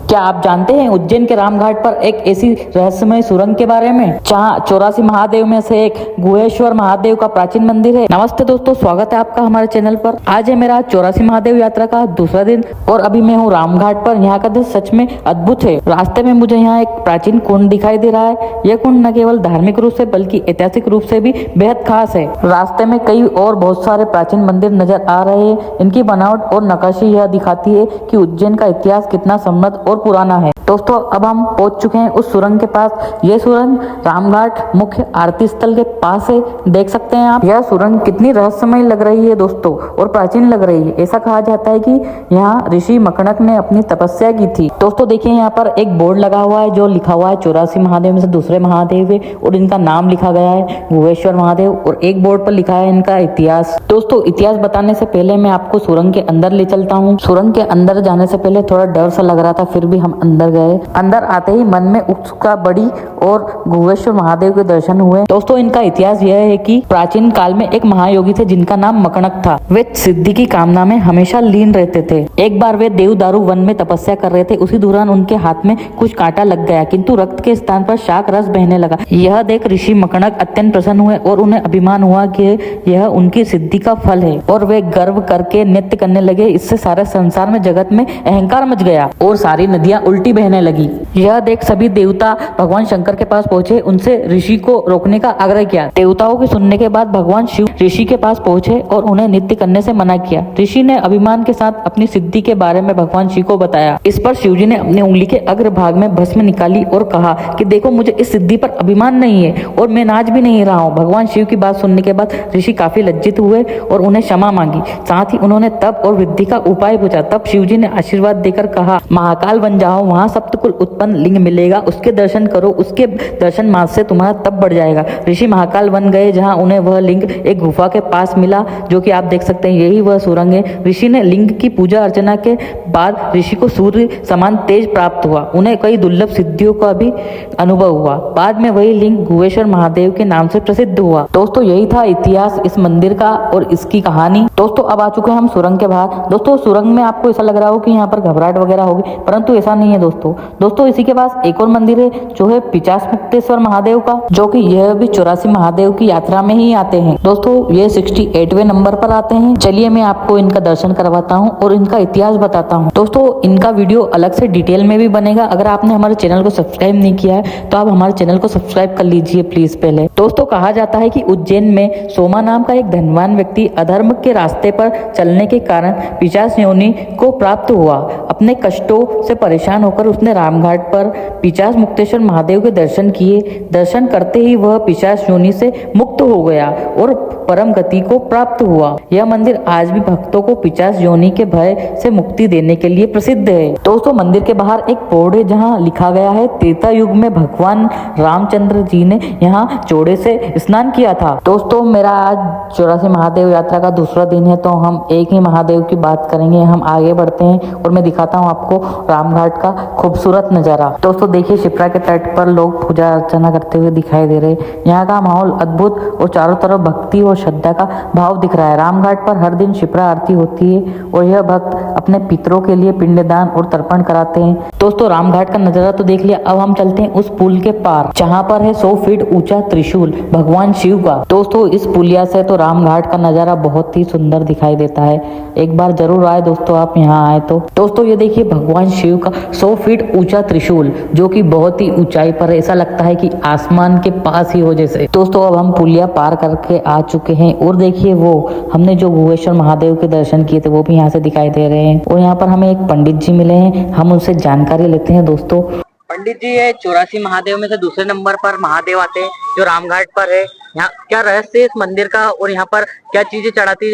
क्या आप जानते हैं उज्जैन के रामघाट पर एक ऐसी रहस्यमय सुरंग के बारे में जहां 84 महादेव में से एक गुहेश्वर महादेव का प्राचीन मंदिर है। नमस्ते दोस्तों, स्वागत है आपका हमारे चैनल पर। आज है मेरा 84 महादेव यात्रा का दूसरा दिन और अभी मैं हूँ रामघाट पर। यहाँ का दृश्य सच में अद्भुत है। रास्ते में मुझे यहाँ एक प्राचीन कुंड दिखाई दे रहा है। यह कुंड न केवल धार्मिक रूप से बल्कि ऐतिहासिक रूप से भी बेहद खास है। रास्ते में कई और बहुत सारे प्राचीन मंदिर नजर आ रहे हैं। इनकी बनावट और नक्काशी यह दिखाती है कि उज्जैन का इतिहास कितना समृद्ध और पुराना है। दोस्तों, अब हम पहुंच चुके हैं उस सुरंग के पास। यह सुरंग रामघाट मुख्य आरती स्थल के पास है। देख सकते हैं आप, यह सुरंग कितनी रहस्यमय लग रही है दोस्तों, और प्राचीन लग रही है। ऐसा कहा जाता है कि यहाँ ऋषि मकणक ने अपनी तपस्या की थी। दोस्तों देखिए, यहाँ पर एक बोर्ड लगा हुआ है जो लिखा हुआ है 84 महादेव में से दूसरे महादेव है, और इनका नाम लिखा गया है गुहेश्वर महादेव, और एक बोर्ड पर लिखा है इनका इतिहास। दोस्तों, इतिहास बताने से पहले मैं आपको सुरंग के अंदर ले चलता हूँ। सुरंग के अंदर जाने से पहले थोड़ा डर सा लग रहा था, फिर भी हम अंदर गए। अंदर आते ही मन में उत्सुकता बढ़ी और गुहेश्वर महादेव के दर्शन हुए। दोस्तों, इनका इतिहास यह है कि प्राचीन काल में एक महायोगी थे जिनका नाम मकणक था। वे सिद्धि की कामना में हमेशा लीन रहते थे। एक बार वे देवदारू वन में तपस्या कर रहे थे। उसी दौरान उनके हाथ में कुछ कांटा लग गया, किंतु रक्त के स्थान पर शाक रस बहने लगा। यह देख ऋषि मकणक अत्यंत प्रसन्न हुए और उन्हें अभिमान हुआ कि यह उनकी सिद्धि का फल है, और वे गर्व करके नृत्य करने लगे। इससे सारे संसार में, जगत में अहंकार मच गया और सारी नदियां उल्टी बहने लगी। यह देख सभी देवता भगवान शंकर के पास पहुंचे। उनसे ऋषि को रोकने का आग्रह किया। देवताओं के सुनने के बाद भगवान शिव ऋषि के पास पहुंचे और उन्हें नृत्य करने से मना किया। ऋषि ने अभिमान के साथ अपनी सिद्धि के बारे में भगवान शिव को बताया। इस पर शिव जी ने अपनी उंगली के अग्र भाग में भस्म निकाली और कहा कि देखो, मुझे इस सिद्धि पर अभिमान नहीं है और मैं नाच भी नहीं रहा हूँ। भगवान शिव की बात सुनने के बाद ऋषि काफी लज्जित हुए और उन्हें क्षमा मांगी। साथ ही उन्होंने तप और वृद्धि का उपाय पूछा। तब शिव जी ने आशीर्वाद देकर कहा, महाकाल बन जाओ, वहां सप्तकुल उत्पन्न लिंग मिलेगा, उसके दर्शन करो। उसके दर्शन मात्र से तुम्हारा तप बढ़ जाएगा। ऋषि महाकाल बन गए, जहां उन्हें वह लिंग एक गुफा के पास मिला, जो कि आप देख सकते हैं यही वह सुरंग है। ऋषि ने लिंग की पूजा अर्चना के बाद ऋषि को सूर्य समान तेज प्राप्त हुआ। उन्हें कई दुर्लभ सिद्धियों का भी अनुभव हुआ। बाद में वही लिंग गुहेश्वर महादेव के नाम से प्रसिद्ध हुआ। दोस्तों, यही था इतिहास इस मंदिर का और इसकी कहानी। दोस्तों, अब आ चुके हैं हम सुरंग के बाहर। दोस्तों, सुरंग में आपको ऐसा लग रहा हो कि यहाँ पर घबराहट वगैरह होगी, परंतु ऐसा नहीं है दोस्तों इसी के पास एक और मंदिर है जो है पिचास मुक्तेश्वर महादेव का, जो कि यह भी 84 महादेव की यात्रा में ही आते हैं। दोस्तों, ये 68वें नंबर पर आते हैं। चलिए मैं आपको इनका दर्शन करवाता हूँ और इनका इतिहास बताता हूँ। दोस्तों, इनका वीडियो अलग से डिटेल में भी बनेगा। अगर आपने हमारे चैनल को सब्सक्राइब नहीं किया है तो आप हमारे चैनल को सब्सक्राइब कर लीजिए प्लीज पहले। दोस्तों, कहा जाता है कि उज्जैन में सोमा नाम का एक धनवान व्यक्ति अधर्म के रास्ते पर चलने के कारण पिशाच योनि को प्राप्त हुआ। अपने कष्टों से परेशान होकर उसने रामघाट पर पिचास मुक्तेश्वर महादेव के दर्शन किए। दर्शन करते ही वह पिशाच योनि से मुक्त हो गया और परम गति को प्राप्त हुआ। यह मंदिर आज भी भक्तों को पिशाच योनि के भय से मुक्ति देने के लिए प्रसिद्ध है। दोस्तों, मंदिर के बाहर एक बोर्ड है जहां लिखा गया है, त्रेता युग में भगवान रामचंद्र जी ने यहाँ जोड़े से स्नान किया था। दोस्तों, मेरा आज 84 महादेव यात्रा का दूसरा दिन है, तो हम एक ही महादेव की बात करेंगे। हम आगे बढ़ते हैं और मैं दिखाता हूँ आपको रामघाट का खूबसूरत नजारा। दोस्तों देखिए, शिप्रा के तट पर लोग पूजा अर्चना करते हुए दिखाई दे रहे हैं। यहाँ का माहौल अद्भुत और चारों तरफ भक्ति और श्रद्धा का भाव दिख रहा है। रामघाट पर हर दिन शिप्रा आरती होती है और यह भक्त अपने पितरों के लिए पिंडदान और तर्पण कराते हैं। दोस्तों, रामघाट का नजारा तो देख लिया। अब हम चलते हैं उस पुल के पार जहाँ पर है 100 फीट ऊंचा त्रिशूल भगवान शिव का। दोस्तों, इस पुलिया से तो रामघाट का नजारा बहुत ही सुंदर दिखाई देता है। एक बार जरूर आए दोस्तों, आप यहाँ आए तो। दोस्तों, ये देखिए भगवान शिव का 100 फीट ऊंचा त्रिशूल, जो कि बहुत ही ऊंचाई पर है। ऐसा लगता है कि आसमान के पास ही हो जैसे। दोस्तों, अब हम पुलिया पार करके आ चुके हैं और देखिए वो हमने जो गुहेश्वर महादेव के दर्शन किए थे वो भी यहाँ से दिखाई दे रहे हैं। और यहाँ पर हमें एक पंडित जी मिले हैं, हम उनसे जानकारी लेते हैं। दोस्तों, पंडित जी, ये 84 महादेव में से दूसरे नंबर पर महादेव आते हैं जो रामघाट पर है। यहाँ क्या रहस्य है इस मंदिर का, और यहाँ पर क्या चीजें चढ़ाती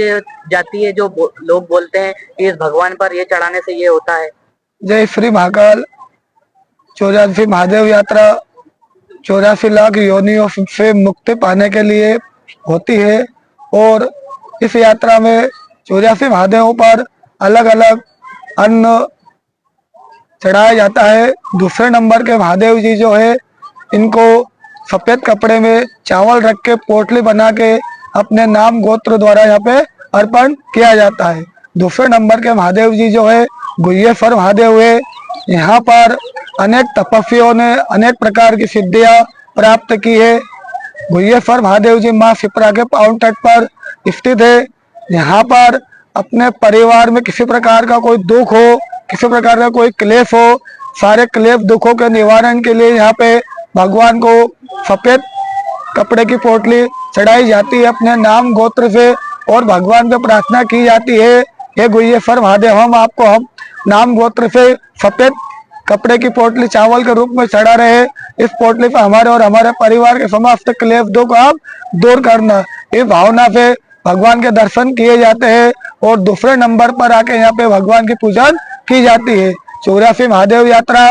जाती है जो लोग बोलते हैं कि इस भगवान पर ये चढ़ाने से ये होता है? जय श्री महाकाल। 84 महादेव यात्रा 84 लाख योनियों से मुक्ति पाने के लिए होती है, और इस यात्रा में 84 महादेवों पर अलग अलग अन्न चढ़ाया जाता है। दूसरे नंबर के महादेव जी जो है, इनको सफेद कपड़े में चावल रख के पोटली बना के अपने नाम गोत्र द्वारा यहाँ पे अर्पण किया जाता है। दूसरे नंबर के महादेव जी जो है गुहेश्वर महादेव है, यहाँ पर अनेक तपस्वियों ने अनेक प्रकार की सिद्धियां प्राप्त की है। गुहेश्वर महादेव जी माँ शिप्रा के पावन तट पर स्थित है। यहाँ पर अपने परिवार में किसी प्रकार का कोई दुख हो, किसी प्रकार का कोई क्लेश हो, सारे क्लेश दुखों के निवारण के लिए यहाँ पे भगवान को सफेद कपड़े की पोटली चढ़ाई जाती है अपने नाम गोत्र से, और भगवान से प्रार्थना की जाती है, हे गुहेश्वर महादेव हम नाम गोत्र से सफेद कपड़े की पोटली चावल के रूप में चढ़ा रहे। इस पोटली पर हमारे और हमारे परिवार के समस्त क्लेश दुख आप दूर करना, इस भावना से भगवान के दर्शन किए जाते हैं। और दूसरे नंबर पर आके यहाँ पे भगवान की पूजा की जाती है। 84 महादेव यात्रा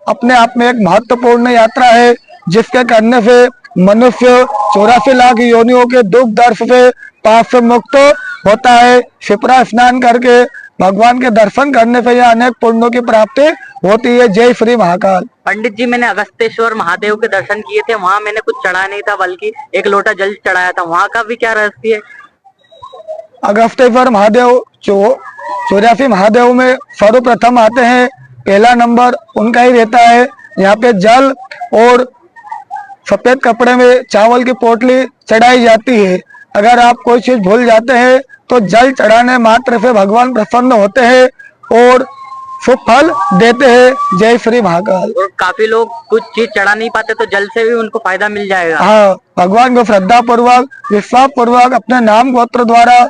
अपने आप में एक महत्वपूर्ण यात्रा है, जिसके करने से मनुष्य 84 लाख योनियों के दुख दर्द से पाप से मुक्त होता है। शिप्रा स्नान करके भगवान के दर्शन करने से यह अनेक पुण्यों की प्राप्ति होती है। जय श्री महाकाल। पंडित जी, मैंने अगस्तेश्वर महादेव के दर्शन किए थे, वहाँ मैंने कुछ चढ़ा नहीं था, बल्कि एक लोटा जल चढ़ाया था। वहाँ का भी क्या रहस्य है? अगस्तेश्वर महादेव 84 महादेव में सर्वप्रथम आते हैं, पहला नंबर उनका ही रहता है। यहाँ पे जल और सफेद कपड़े में चावल की पोटली चढ़ाई जाती है। अगर आप कोई चीज भूल जाते हैं तो जल चढ़ाने मात्र से भगवान प्रसन्न होते हैं और शुभ फल देते हैं। जय श्री महाकाल। और काफी लोग कुछ चीज चढ़ा नहीं पाते, तो जल से भी उनको फायदा मिल जाएगा। हाँ, भगवान को श्रद्धा पूर्वक विश्वास पूर्वक अपने नाम गोत्र द्वारा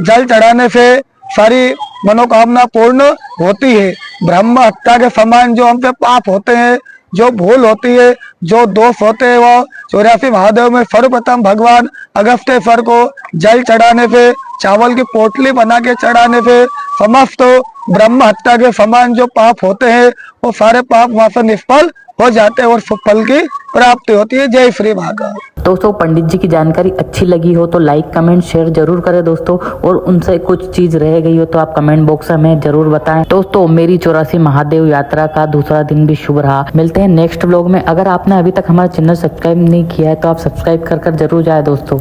जल चढ़ाने से सारी मनोकामना पूर्ण होती है। ब्रह्म हत्या के समान जो हमसे पाप होते हैं, जो भूल होती है, जो दोष होते हैं, वो 84 महादेव में सर्वप्रथम भगवान अगस्तेश्वर को जल चढ़ाने से, चावल की पोटली बना के चढ़ाने से समस्त ब्रह्म हत्या के समान जो पाप होते हैं वो सारे पाप वहां से निष्फल हो जाते हैं और शुभ फल की प्राप्ति होती है। जय श्री महाकाल। दोस्तों, पंडित जी की जानकारी अच्छी लगी हो तो लाइक कमेंट शेयर जरूर करें दोस्तों, और उनसे कुछ चीज रह गई हो तो आप कमेंट बॉक्स में हमें जरूर बताएं। दोस्तों, मेरी 84 महादेव यात्रा का दूसरा दिन भी शुभ रहा। मिलते हैं नेक्स्ट व्लॉग में। अगर आपने अभी तक हमारा चैनल सब्सक्राइब नहीं किया है तो आप सब्सक्राइब कर जरूर जाए दोस्तों।